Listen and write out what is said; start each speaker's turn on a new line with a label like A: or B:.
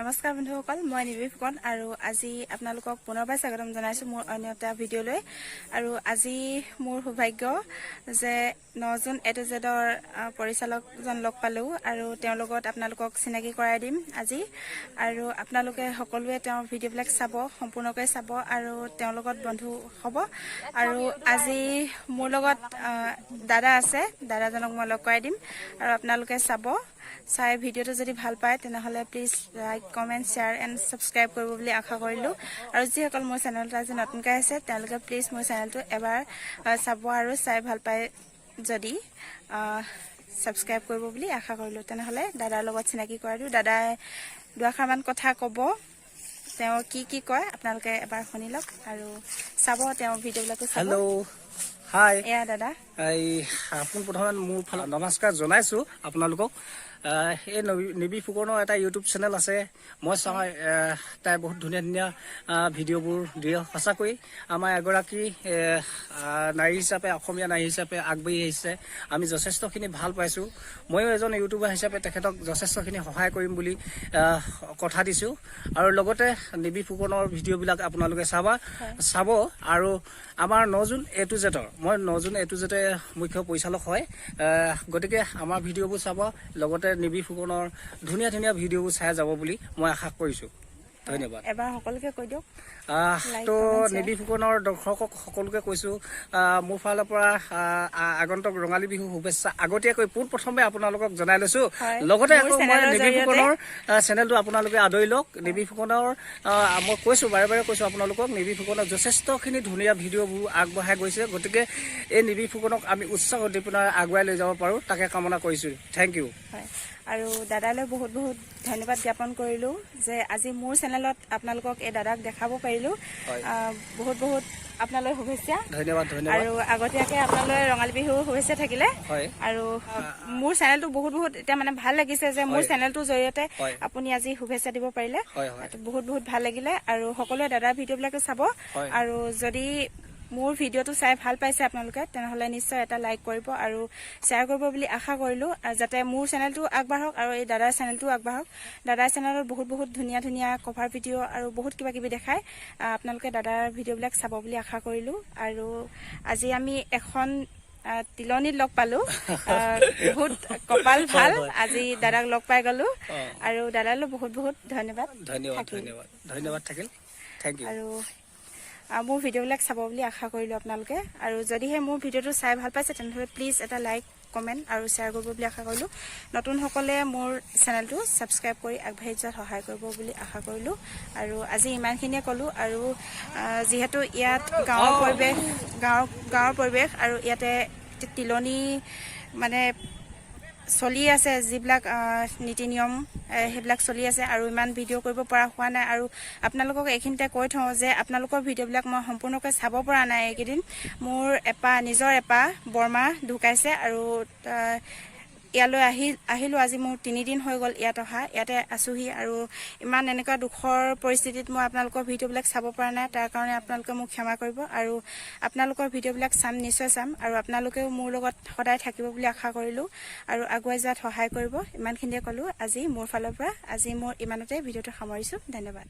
A: নমস্কাৰ বন্ধুসকল, মই নিবি ফুকন আৰু আজি আপোনালোকক পুনৰবাৰ স্বাগতম জনাইছো মোৰ অন্য এটা ভিডিঅ'লৈ। আৰু আজি মোৰ সৌভাগ্য যে 9 জুন A to Z পৰিচালকজন লগ পালো আৰু তেওঁৰ লগত আপোনালোকক চিনাকি কৰাই দিম আজি। আৰু আপোনালোকে সকলোৱে তেওঁৰ ভিডিঅ'বিলাক চাব, সম্পূৰ্ণকৈ চাব আৰু তেওঁৰ লগত বন্ধু হ'ব। আৰু আজি মোৰ লগত দাদা আছে, দাদাজনক মই লগ কৰাই দিম আৰু আপোনালোকে চাব। চাই ভিডিঅ'টো যদি ভাল পায় তেনেহ'লে please like, comment, share and subscribe কৰিব বুলি আশা কৰিলোঁ। আৰু যিসকল মোৰ চেনেলটো আজি নতুনকৈ আছে তেওঁলোকে প্লিজ মোৰ চেনেলটো এবাৰ চাব আৰু চাই ভাল পায় যদি ছাবস্ক্ৰাইব কৰিব বুলি আশা কৰিলোঁ। তেনেহ'লে দাদাৰ লগত চিনাকি কৰাই দিওঁ। দাদাই দুআষাৰমান কথা ক'ব, তেওঁ কি কয় আপোনালোকে এবাৰ শুনি লওক আৰু চাব তেওঁৰ ভিডিঅ'বিলাকো চাব।
B: হেল্ল', হাই।
A: এয়া দাদা,
B: পোনপ্ৰথমে মোৰ ফালে নমস্কাৰ জনাইছোঁ আপোনালোকক। এই নিবি ফুকনৰ এটা ইউটিউব চেনেল আছে, মই চাওঁ। তাই বহুত ধুনীয়া ধুনীয়া ভিডিঅ'বোৰ দিয়ে। সঁচাকৈ আমাৰ এগৰাকী নাৰী হিচাপে, অসমীয়া নাৰী হিচাপে আগবাঢ়ি আহিছে। আমি যথেষ্টখিনি ভাল পাইছোঁ। ময়ো এজন ইউটিউবাৰ হিচাপে তেখেতক যথেষ্টখিনি সহায় কৰিম বুলি কথা দিছোঁ। আৰু লগতে নিবি ফুকনৰ ভিডিঅ'বিলাক আপোনালোকে চাব। আৰু আমাৰ 9 জুন A to Z মই 9 জুন A to Z মুখ্য পৰিচালক হয়। গতিকে আমাৰ ভিডিঅ'বোৰ চাব, লগতে নিবি ফুকনৰ ধুনীয়া ধুনীয়া ভিডিঅ'বোৰ চাই যাব বুলি মই আশা কৰিছোঁ। ধন্যবাদ।
A: এবাৰ সকলোকে কৈ দিয়ক।
B: তো নিবি ফুকনৰ দৰ্শকক সকলোকে কৈছোঁ, মোৰ ফালৰ পৰা আগন্তুক ৰঙালী বিহু শুভেচ্ছা আগতীয়াকৈ পোনপ্ৰথমে আপোনালোকক জনাই লৈছোঁ। লগতে আকৌ মই নিবি ফুকনৰ চেনেলটো আপোনালোকে আদৰি লওক। নিবি ফুকনৰ মই কৈছোঁ, বাৰে বাৰে কৈছোঁ আপোনালোকক, নিবি ফুকনৰ যথেষ্টখিনি ধুনীয়া ভিডিঅ'বোৰ আগবঢ়াই গৈছে। গতিকে এই নিবি ফুকনক আমি উৎসাহ দি পিনে আগুৱাই লৈ যাব পাৰোঁ, তাকে কামনা কৰিছোঁ। Thank you.
A: আৰু দাদালৈ বহুত বহুত ধন্যবাদ জ্ঞাপন কৰিলোঁ যে আজি মোৰ চেনেলত আপোনালোকক এই দাদাক দেখাব পাৰিলোঁ। বহুত বহুত আপোনালৈ শুভেচ্ছা।
B: ধন্যবাদ।
A: আৰু আগতীয়াকৈ আপোনালৈ ৰঙালী বিহু শুভেচ্ছা থাকিলে। আৰু মোৰ চেনেলটো বহুত বহুত এতিয়া মানে ভাল লাগিছে যে মোৰ চেনেলটোৰ জৰিয়তে আপুনি আজি শুভেচ্ছা দিব পাৰিলে। বহুত বহুত ভাল লাগিলে। আৰু সকলোৱে দাদাৰ ভিডিঅ'বিলাকো চাব। আৰু যদি মোৰ ভিডিঅ'টো চাই ভাল পাইছে আপোনালোকে তেনেহ'লে নিশ্চয় এটা লাইক কৰিব আৰু শ্বেয়াৰ কৰিব বুলি আশা কৰিলোঁ, যাতে মোৰ চেনেলটো আগবাঢ়ক আৰু এই দাদাৰ চেনেলটো আগবাঢ়ক। দাদাৰ চেনেলত বহুত বহুত ধুনীয়া ধুনীয়া কভাৰ ভিডিঅ' আৰু বহুত কিবা কিবি দেখায়। আপোনালোকে দাদাৰ ভিডিঅ'বিলাক চাব বুলি আশা কৰিলোঁ। আৰু আজি আমি এখন তিলনীত লগ পালোঁ। বহুত কপাল ভাল, আজি দাদাক লগ পাই গ'লোঁ। আৰু দাদালৈ বহুত বহুত ধন্যবাদ
B: থাকিল। Thank you.
A: আৰু মোৰ ভিডিঅ'বিলাক চাব বুলি আশা কৰিলোঁ আপোনালোকে। আৰু যদিহে মোৰ ভিডিঅ'টো চাই ভাল পাইছে তেনেহ'লে প্লিজ এটা লাইক, কমেণ্ট আৰু শ্বেয়াৰ কৰিব বুলি আশা কৰিলোঁ। নতুনসকলে মোৰ চেনেলটো ছাবস্ক্ৰাইব কৰি আগবাঢ়ি যোৱাত সহায় কৰিব বুলি আশা কৰিলোঁ। আৰু আজি ইমানখিনিয়ে ক'লোঁ। আৰু যিহেতু ইয়াত গাঁৱৰ পৰিৱেশ আৰু ইয়াতে তিলনী মানে চলি আছে, যিবিলাক নীতি নিয়ম সেইবিলাক চলি আছে আৰু ইমান ভিডিঅ' কৰিব পৰা হোৱা নাই। আৰু আপোনালোকক এইখিনিতে কৈ থওঁ যে আপোনালোকৰ ভিডিঅ'বিলাক মই সম্পূৰ্ণকৈ চাব পৰা নাই এইকেইদিন। মোৰ নিজৰ এপা বৰমা ঢুকাইছে আৰু ইয়ালৈ আহিলোঁ। আজি মোৰ 3 দিন হৈ গ'ল ইয়াত অহা, ইয়াতে আছোঁহি। আৰু ইমান এনেকুৱা দুখৰ পৰিস্থিতিত মই আপোনালোকৰ ভিডিঅ'বিলাক চাব পৰা নাই, তাৰ কাৰণে আপোনালোকে মোক ক্ষমা কৰিব। আৰু আপোনালোকৰ ভিডিঅ'বিলাক নিশ্চয় চাম। আৰু আপোনালোকেও মোৰ লগত সদায় থাকিব বুলি আশা কৰিলোঁ আৰু আগুৱাই যোৱাত সহায় কৰিব। ইমানখিনিয়ে ক'লোঁ আজি মোৰ ফালৰ পৰা। আজি মোৰ ইমানতে ভিডিঅ'টো সামৰিছোঁ। ধন্যবাদ।